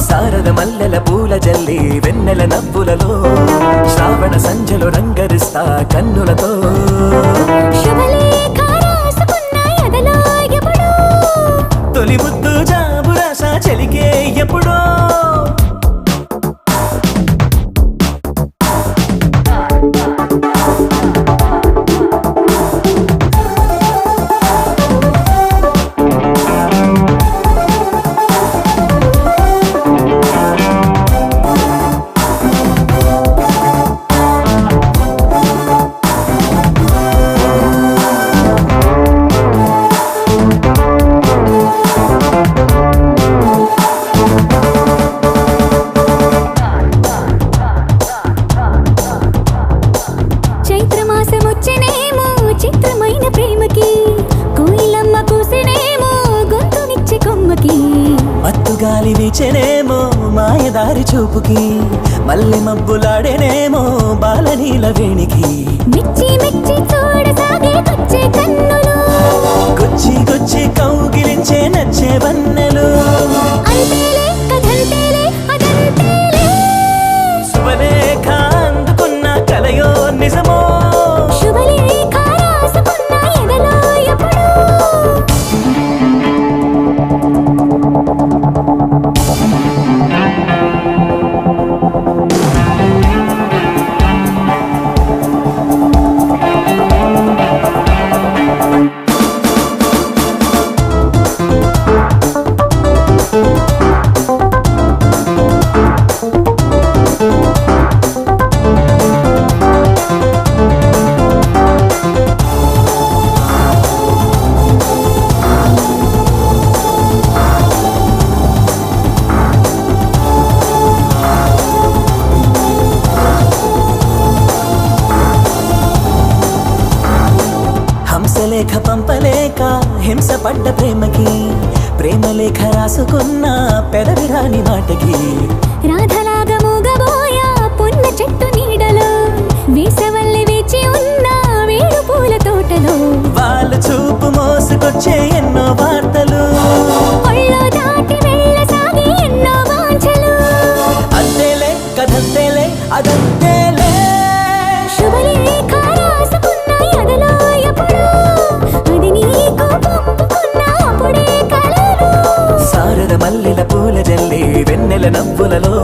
శారద మల్లెల పూల జల్లి వెన్నెల నవ్వులలో శ్రావణ సంజలు రంగరిస్తా కన్నులతో తొలి ముద్దు జాబు రాస చెలికే ఎప్పుడో గాలి వీచెనేమో మాయదారి చూపుకి మల్లె మబ్బులాడేనేమో బాలనీల వేణికి మిచ్చి మిచ్చి చూడసాగే కొచ్చే కన్నులు గుచ్చి గుచ్చి కౌగిలించే నచ్చే వన్నెలు అంతేలే కథంతేలే అదంతేలే శుభలేఖ అందుకున్న కలయో నిజమో శుభలేఖ రాసుకున్న ఎదలో ఎప్పుడో హంసలేఖ పంపలేక హింస పడ్డ ప్రేమకి ప్రేమలేఖ రాసుకున్న పెదవిరాని మాటకి రాధలాగా మూగబోయా పున్న చెట్టు నీడలో వేసవల్లి వేచి ఉన్న వేడు పూల తోటలో వాళ్ళు చూపు మోసుకొచ్చే ఎన్నో వార్తలు ఒళ్ళో దాటి వెళ్ళసాగి ఎన్నో వాంఛలు అంతేలే కథంతేలే అదంతేలే శుభలేఖ రాసుకున్న ఎదలో ఎప్పుడో అది నీకు పంపుకున్న అప్పుడే కలలు శారద మల్లెల పూల జల్లి వెన్నెల నవ్వులలో